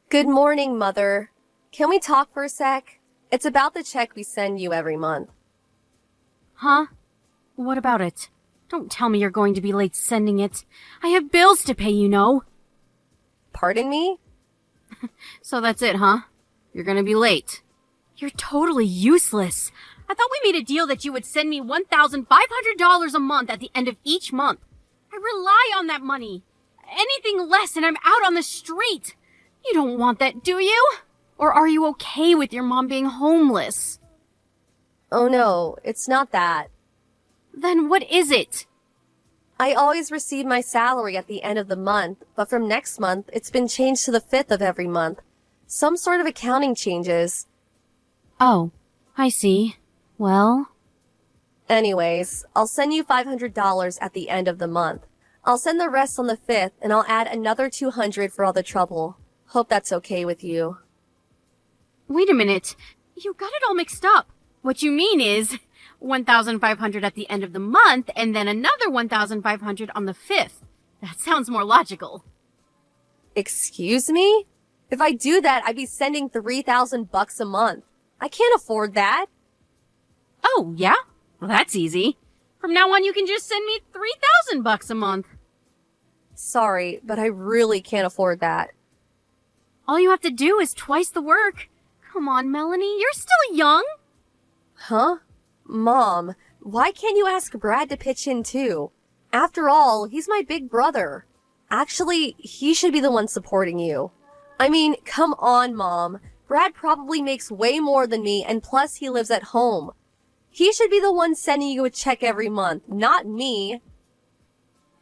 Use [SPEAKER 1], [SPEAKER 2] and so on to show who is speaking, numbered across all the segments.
[SPEAKER 1] Good morning, Mother. Can we talk for a sec? It's about the check we send you every month.
[SPEAKER 2] Huh? What about it? Don't tell me you're going to be late sending it. I have bills to pay, you know.
[SPEAKER 1] Pardon me?
[SPEAKER 2] So that's it, huh? You're gonna be late. You're totally useless. I thought we made a deal that you would send me $1,500 a month at the end of each month. I rely on that money. Anything less and I'm out on the street. You don't want that, do you? Or are you okay with your mom being homeless?
[SPEAKER 1] Oh no, it's not that.
[SPEAKER 2] Then what is it?
[SPEAKER 1] I always receive my salary at the end of the month, but from next month, it's been changed to the 5th of every month. Some sort of accounting changes.
[SPEAKER 2] Oh, I see. Well...
[SPEAKER 1] Anyways, I'll send you $500 at the end of the month. I'll send the rest on the 5th, and I'll add another $200 for all the trouble. Hope that's okay with you.
[SPEAKER 2] Wait a minute. You got it all mixed up. What you mean is $1,500 at the end of the month and then another $1,500 on the 5th. That sounds more logical.
[SPEAKER 1] Excuse me? If I do that, I'd be sending $3,000 a month. I can't afford that.
[SPEAKER 2] Oh, yeah? Well, that's easy. From now on, you can just send me $3,000 a month.
[SPEAKER 1] Sorry, but I really can't afford that.
[SPEAKER 2] All you have to do is twice the work. Come on, Melanie, you're still young.
[SPEAKER 1] Huh? Mom, why can't you ask Brad to pitch in too? After all, he's my big brother. Actually, he should be the one supporting you. I mean, come on, Mom. Brad probably makes way more than me, and plus he lives at home. He should be the one sending you a check every month, not me.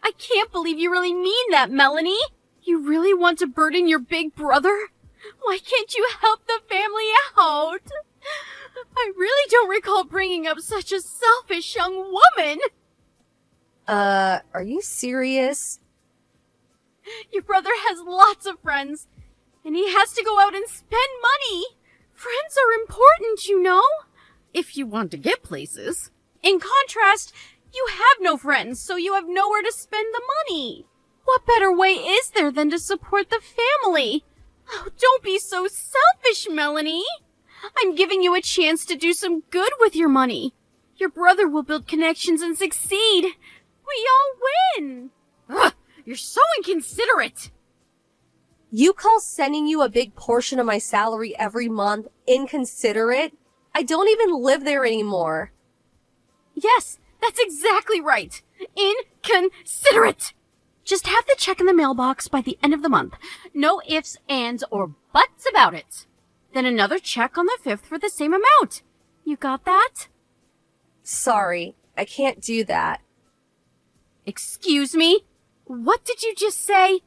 [SPEAKER 2] I can't believe you really mean that, Melanie. You really want to burden your big brother? Why can't you help the family out? I really don't recall bringing up such a selfish young woman.
[SPEAKER 1] Are you serious?
[SPEAKER 2] Your brother has lots of friends, and he has to go out and spend money. Friends are important, you know, if you want to get places. In contrast, you have no friends, so you have nowhere to spend the money. What better way is there than to support the family? Oh, don't be so selfish, Melanie. I'm giving you a chance to do some good with your money. Your brother will build connections and succeed. We all win. Ugh, you're so inconsiderate.
[SPEAKER 1] You call sending you a big portion of my salary every month inconsiderate? I don't even live there anymore.
[SPEAKER 2] Yes, that's exactly right. Inconsiderate. Just have the check in the mailbox by the end of the month. No ifs, ands, or buts about it. Then another check on the 5th for the same amount. You got that?
[SPEAKER 1] Sorry, I can't do that.
[SPEAKER 2] Excuse me? What did you just say?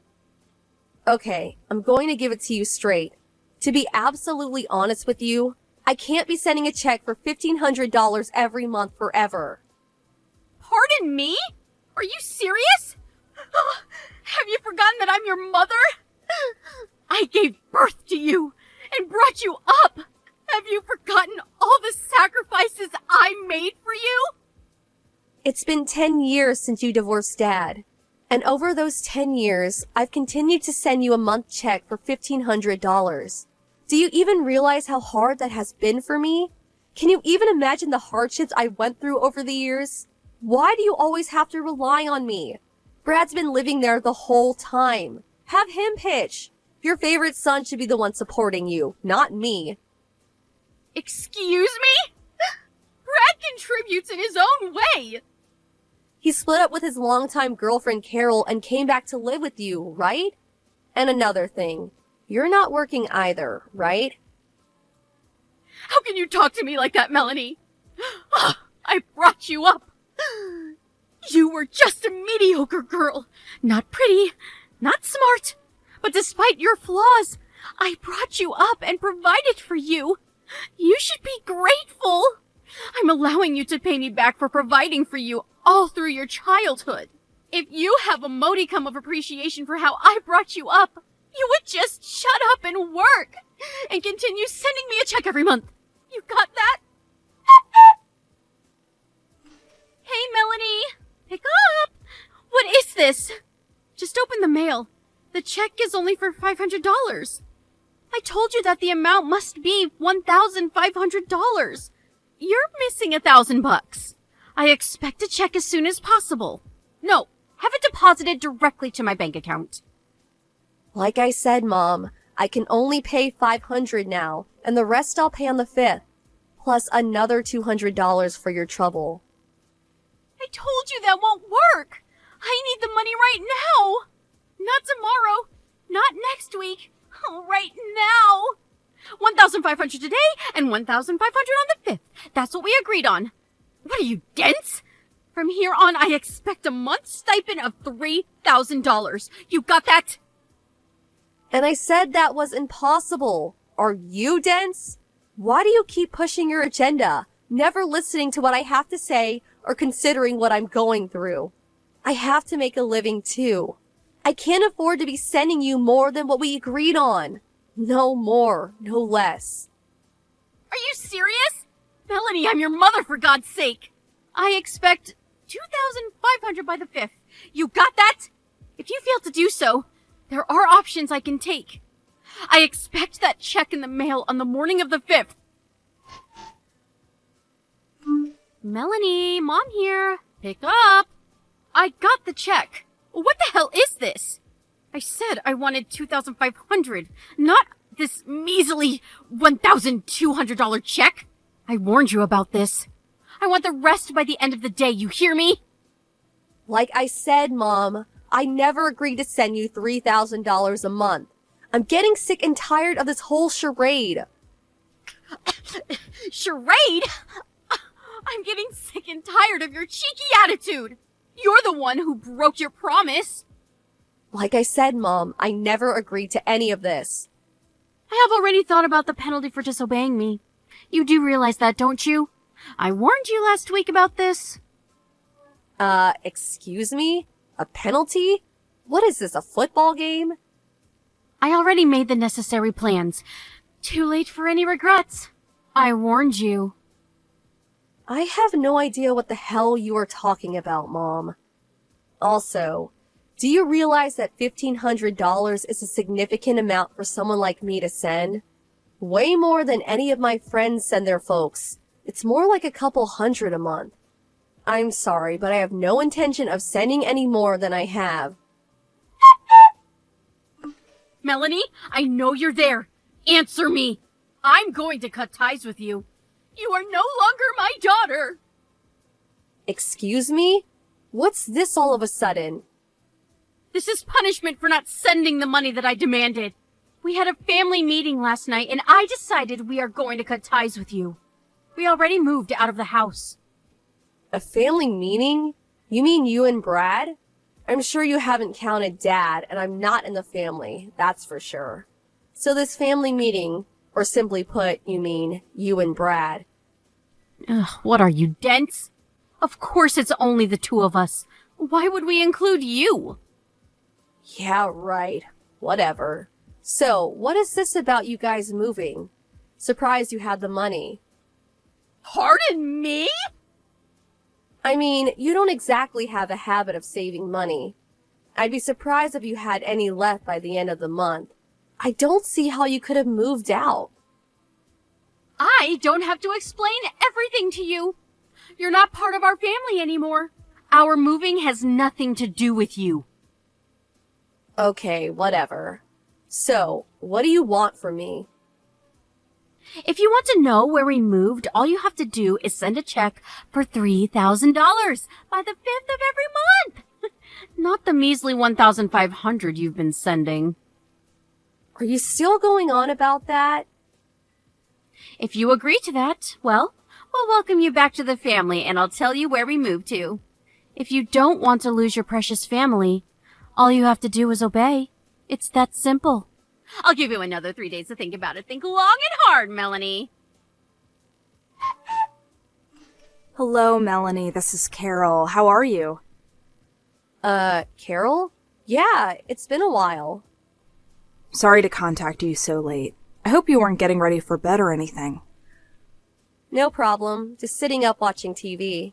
[SPEAKER 1] Okay, I'm going to give it to you straight. To be absolutely honest with you, I can't be sending a check for $1,500 every month forever.
[SPEAKER 2] Pardon me? Are you serious? Have you forgotten that I'm your mother? I gave birth to you and brought you up. Have you forgotten all the sacrifices I made for you?
[SPEAKER 1] It's been 10 years since you divorced Dad. And over those 10 years, I've continued to send you a month check for $1,500. Do you even realize how hard that has been for me? Can you even imagine the hardships I went through over the years? Why do you always have to rely on me? Brad's been living there the whole time. Have him pitch. Your favorite son should be the one supporting you, not me.
[SPEAKER 2] Excuse me? Brad contributes in his own way.
[SPEAKER 1] He split up with his longtime girlfriend Carol and came back to live with you, right? And another thing, you're not working either, right?
[SPEAKER 2] How can you talk to me like that, Melanie? I brought you up. You were just a mediocre girl. Not pretty, not smart. But despite your flaws, I brought you up and provided for you. You should be grateful. I'm allowing you to pay me back for providing for you all through your childhood. If you have a modicum of appreciation for how I brought you up, you would just shut up and work and continue sending me a check every month. You got that? Hey, Melanie. Pick up. What is this? Just open the mail. The check is only for $500. I told you that the amount must be $1,500. You're missing $1,000. I expect a check as soon as possible. No, have it deposited directly to my bank account.
[SPEAKER 1] Like I said, Mom, I can only pay $500 now, and the rest I'll pay on the 5th, plus another $200 for your trouble.
[SPEAKER 2] I told you that won't work. I need the money right now. Not tomorrow. Not next week. Oh, right now. 1,500 today and 1,500 on the 5th. That's what we agreed on. What are you, dense? From here on, I expect a month's stipend of $3,000. You got that?
[SPEAKER 1] And I said that was impossible. Are you dense? Why do you keep pushing your agenda, never listening to what I have to say or considering what I'm going through? I have to make a living too. I can't afford to be sending you more than what we agreed on. No more, no less.
[SPEAKER 2] Are you serious? Melanie, I'm your mother, for God's sake. I expect 2,500 by the 5th. You got that? If you fail to do so, there are options I can take. I expect that check in the mail on the morning of the 5th. Melanie, Mom here. Pick up. I got the check. What the hell is this? I said I wanted 2,500, not this measly $1,200 check. I warned you about this. I want the rest by the end of the day, you hear me?
[SPEAKER 1] Like I said, Mom, I never agreed to send you $3,000 a month. I'm getting sick and tired of this whole charade.
[SPEAKER 2] Charade? I'm getting sick and tired of your cheeky attitude. You're the one who broke your promise.
[SPEAKER 1] Like I said, Mom, I never agreed to any of this.
[SPEAKER 2] I have already thought about the penalty for disobeying me. You do realize that, don't you? I warned you last week about this.
[SPEAKER 1] Excuse me? A penalty? What is this, a football game?
[SPEAKER 2] I already made the necessary plans. Too late for any regrets. I warned you.
[SPEAKER 1] I have no idea what the hell you are talking about, Mom. Also, do you realize that $1,500 is a significant amount for someone like me to send? Way more than any of my friends send their folks. It's more like a couple hundred a month. I'm sorry, but I have no intention of sending any more than I have.
[SPEAKER 2] Melanie, I know you're there. Answer me. I'm going to cut ties with you. You are no longer my daughter.
[SPEAKER 1] Excuse me? What's this all of a sudden?
[SPEAKER 2] This is punishment for not sending the money that I demanded. We had a family meeting last night, and I decided we are going to cut ties with you. We already moved out of the house.
[SPEAKER 1] A family meeting? You mean you and Brad? I'm sure you haven't counted Dad, and I'm not in the family, that's for sure. So this family meeting, or simply put, you mean you and Brad.
[SPEAKER 2] Ugh, what are you, dense? Of course it's only the two of us. Why would we include you?
[SPEAKER 1] Yeah, right. Whatever. So, what is this about you guys moving? Surprised you had the money.
[SPEAKER 2] Pardon me?
[SPEAKER 1] I mean, you don't exactly have a habit of saving money. I'd be surprised if you had any left by the end of the month. I don't see how you could have moved out.
[SPEAKER 2] I don't have to explain everything to you. You're not part of our family anymore. Our moving has nothing to do with you.
[SPEAKER 1] Okay, whatever. So, what do you want from me?
[SPEAKER 2] If you want to know where we moved, all you have to do is send a check for $3,000 by the 5th of every month. Not the measly 1,500 you've been sending.
[SPEAKER 1] Are you still going on about that?
[SPEAKER 2] If you agree to that, well, we'll welcome you back to the family and I'll tell you where we moved to. If you don't want to lose your precious family, all you have to do is obey. It's that simple. I'll give you another 3 days to think about it. Think long and hard, Melanie.
[SPEAKER 3] Hello, Melanie. This is Carol. How are you?
[SPEAKER 1] Carol? Yeah, it's been a while.
[SPEAKER 3] Sorry to contact you so late. I hope you weren't getting ready for bed or anything.
[SPEAKER 1] No problem. Just sitting up watching TV.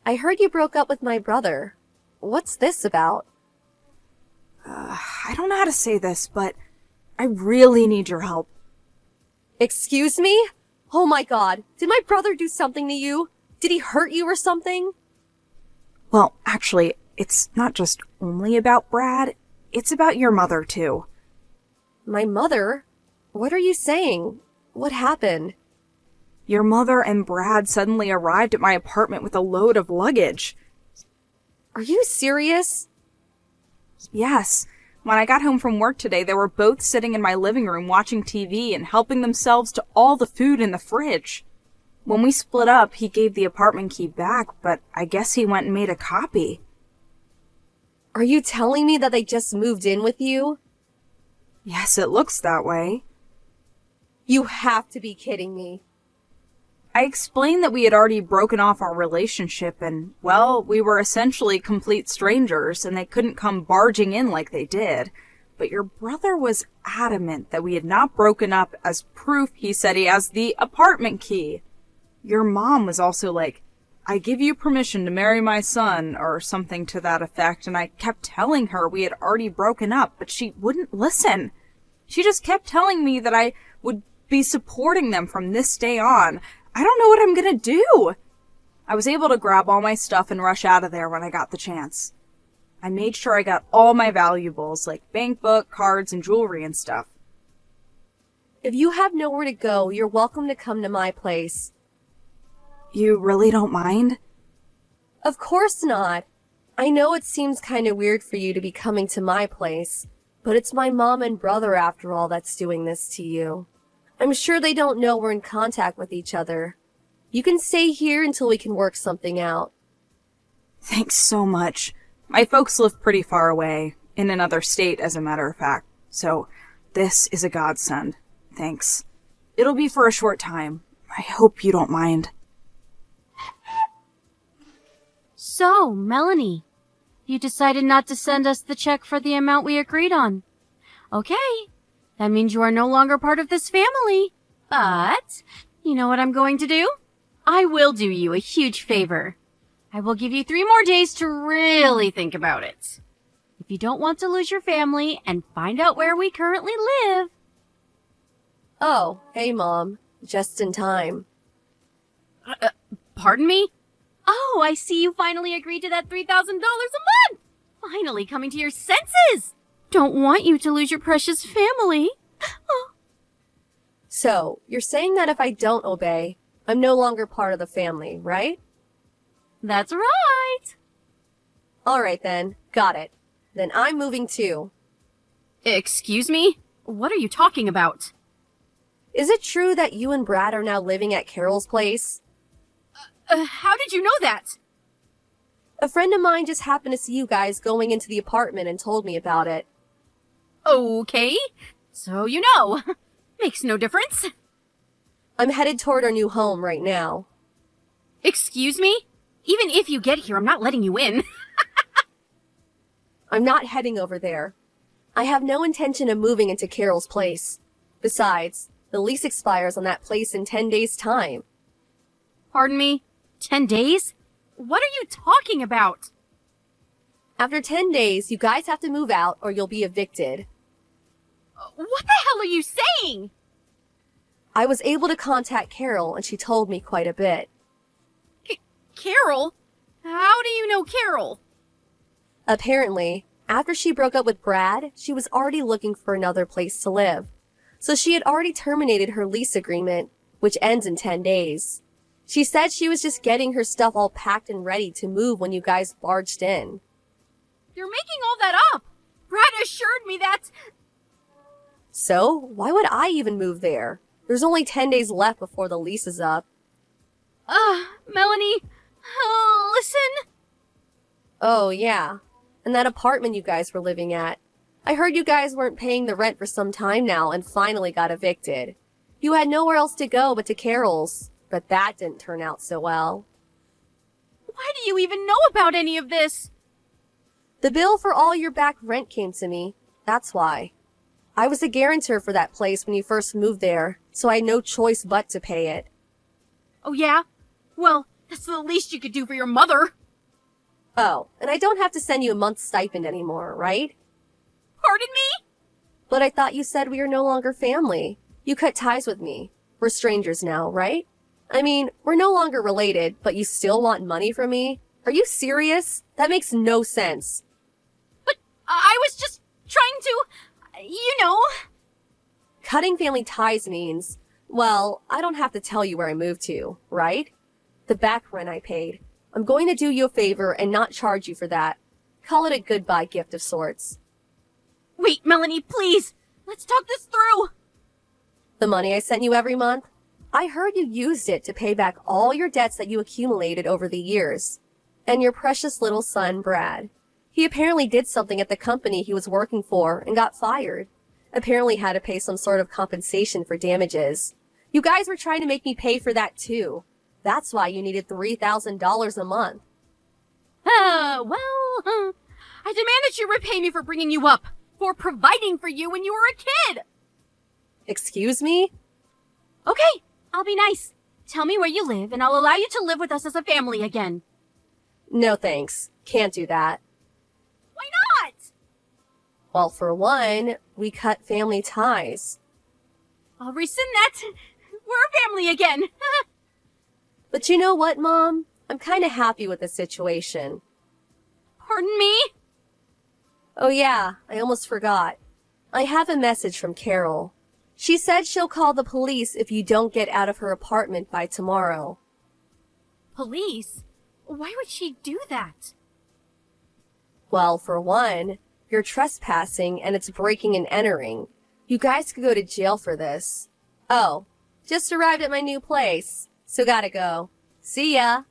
[SPEAKER 1] I heard you broke up with my brother. What's this about?
[SPEAKER 3] I don't know how to say this, but I really need your help.
[SPEAKER 1] Excuse me? Oh my god, did my brother do something to you? Did he hurt you or something?
[SPEAKER 3] Well, actually, it's not just only about Brad. It's about your mother, too.
[SPEAKER 1] My mother? What are you saying? What happened?
[SPEAKER 3] Your mother and Brad suddenly arrived at my apartment with a load of luggage.
[SPEAKER 1] Are you serious?
[SPEAKER 3] Yes. When I got home from work today, they were both sitting in my living room watching TV and helping themselves to all the food in the fridge. When we split up, he gave the apartment key back, but I guess he went and made a copy.
[SPEAKER 1] Are you telling me that they just moved in with you?
[SPEAKER 3] Yes, it looks that way.
[SPEAKER 1] You have to be kidding me.
[SPEAKER 3] I explained that we had already broken off our relationship and, well, we were essentially complete strangers and they couldn't come barging in like they did. But your brother was adamant that we had not broken up. As proof, he said he has the apartment key. Your mom was also like, I give you permission to marry my son, or something to that effect, and I kept telling her we had already broken up, but she wouldn't listen. She just kept telling me that I would be supporting them from this day on. I don't know what I'm gonna do. I was able to grab all my stuff and rush out of there when I got the chance. I made sure I got all my valuables, like bank book, cards, and jewelry and stuff.
[SPEAKER 1] If you have nowhere to go, you're welcome to come to my place.
[SPEAKER 3] You really don't mind?
[SPEAKER 1] Of course not. I know it seems kind of weird for you to be coming to my place, but it's my mom and brother after all that's doing this to you. I'm sure they don't know we're in contact with each other. You can stay here until we can work something out.
[SPEAKER 3] Thanks so much. My folks live pretty far away, in another state as a matter of fact, so this is a godsend. Thanks. It'll be for a short time. I hope you don't mind.
[SPEAKER 2] So, Melanie, you decided not to send us the check for the amount we agreed on. Okay, that means you are no longer part of this family. But, you know what I'm going to do? I will do you a huge favor. I will give you 3 more days to really think about it. If you don't want to lose your family and find out where we currently live.
[SPEAKER 1] Oh, hey Mom. Just in time.
[SPEAKER 2] Pardon me? Oh, I see you finally agreed to that $3,000 a month! Finally coming to your senses! Don't want you to lose your precious family. Oh.
[SPEAKER 1] So, you're saying that if I don't obey, I'm no longer part of the family, right?
[SPEAKER 2] That's right!
[SPEAKER 1] Alright then, got it. Then I'm moving too.
[SPEAKER 2] Excuse me? What are you talking about?
[SPEAKER 1] Is it true that you and Brad are now living at Carol's place?
[SPEAKER 2] How did you know that?
[SPEAKER 1] A friend of mine just happened to see you guys going into the apartment and told me about it.
[SPEAKER 2] Okay, so you know. Makes no difference.
[SPEAKER 1] I'm headed toward our new home right now.
[SPEAKER 2] Excuse me? Even if you get here, I'm not letting you in.
[SPEAKER 1] I'm not heading over there. I have no intention of moving into Carol's place. Besides, the lease expires on that place in 10 days' time.
[SPEAKER 2] Pardon me? 10 days? What are you talking about?
[SPEAKER 1] After 10 days, you guys have to move out or you'll be evicted.
[SPEAKER 2] What the hell are you saying?
[SPEAKER 1] I was able to contact Carol and she told me quite a bit.
[SPEAKER 2] Carol? How do you know Carol?
[SPEAKER 1] Apparently, after she broke up with Brad, she was already looking for another place to live. So she had already terminated her lease agreement, which ends in 10 days. She said she was just getting her stuff all packed and ready to move when you guys barged in.
[SPEAKER 2] You're making all that up. Brad assured me that...
[SPEAKER 1] So, why would I even move there? There's only 10 days left before the lease is up.
[SPEAKER 2] Melanie, listen.
[SPEAKER 1] Oh, yeah. And that apartment you guys were living at. I heard you guys weren't paying the rent for some time now and finally got evicted. You had nowhere else to go but to Carol's, but that didn't turn out so well.
[SPEAKER 2] Why do you even know about any of this?
[SPEAKER 1] The bill for all your back rent came to me. That's why. I was a guarantor for that place when you first moved there, so I had no choice but to pay it.
[SPEAKER 2] Oh, yeah? Well, that's the least you could do for your mother.
[SPEAKER 1] Oh, and I don't have to send you a month's stipend anymore, right?
[SPEAKER 2] Pardon me?
[SPEAKER 1] But I thought you said we are no longer family. You cut ties with me. We're strangers now, right? I mean, we're no longer related, but you still want money from me? Are you serious? That makes no sense.
[SPEAKER 2] But I was just trying to,
[SPEAKER 1] Cutting family ties means, well, I don't have to tell you where I moved to, right? The back rent I paid. I'm going to do you a favor and not charge you for that. Call it a goodbye gift of sorts.
[SPEAKER 2] Wait, Melanie, please. Let's talk this through.
[SPEAKER 1] The money I sent you every month? I heard you used it to pay back all your debts that you accumulated over the years. And your precious little son, Brad. He apparently did something at the company he was working for and got fired. Apparently had to pay some sort of compensation for damages. You guys were trying to make me pay for that too. That's why you needed $3,000 a month.
[SPEAKER 2] I demand that you repay me for bringing you up, for providing for you when you were a kid.
[SPEAKER 1] Excuse me?
[SPEAKER 2] Okay, I'll be nice. Tell me where you live and I'll allow you to live with us as a family again.
[SPEAKER 1] No thanks. Can't do that.
[SPEAKER 2] Why not?
[SPEAKER 1] Well, for one, we cut family ties.
[SPEAKER 2] I'll rescind that. We're a family again.
[SPEAKER 1] But you know what, Mom? I'm kinda happy with the situation.
[SPEAKER 2] Pardon me?
[SPEAKER 1] Oh yeah, I almost forgot. I have a message from Carol. She said she'll call the police if you don't get out of her apartment by tomorrow.
[SPEAKER 2] Police? Why would she do that?
[SPEAKER 1] Well, for one, you're trespassing and it's breaking and entering. You guys could go to jail for this. Oh, just arrived at my new place, so gotta go. See ya.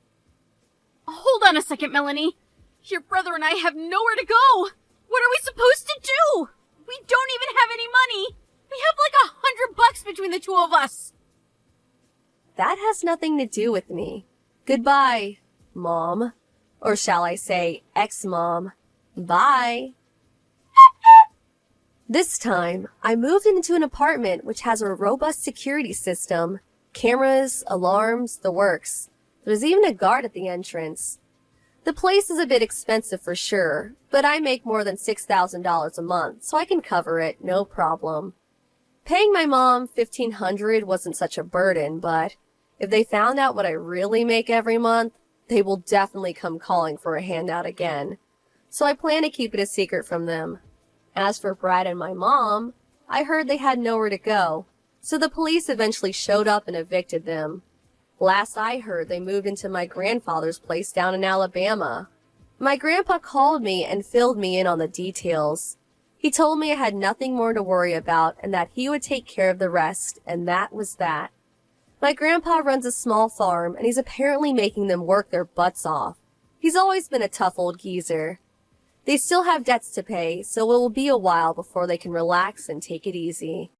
[SPEAKER 2] Hold on a second, Melanie. Your brother and I have nowhere to go. What are we supposed to do? We don't even have any money. We have like $100 between the two of us.
[SPEAKER 1] That has nothing to do with me. Goodbye, Mom. Or shall I say, ex-mom. Bye. This time, I moved into an apartment which has a robust security system. Cameras, alarms, the works. There's even a guard at the entrance. The place is a bit expensive for sure, but I make more than $6,000 a month, so I can cover it, no problem. Paying my mom $1,500 wasn't such a burden, but if they found out what I really make every month, they will definitely come calling for a handout again. So I plan to keep it a secret from them. As for Brad and my mom, I heard they had nowhere to go, so the police eventually showed up and evicted them. Last I heard, they moved into my grandfather's place down in Alabama. My grandpa called me and filled me in on the details. He told me I had nothing more to worry about and that he would take care of the rest, and that was that. My grandpa runs a small farm, and he's apparently making them work their butts off. He's always been a tough old geezer. They still have debts to pay, so it will be a while before they can relax and take it easy.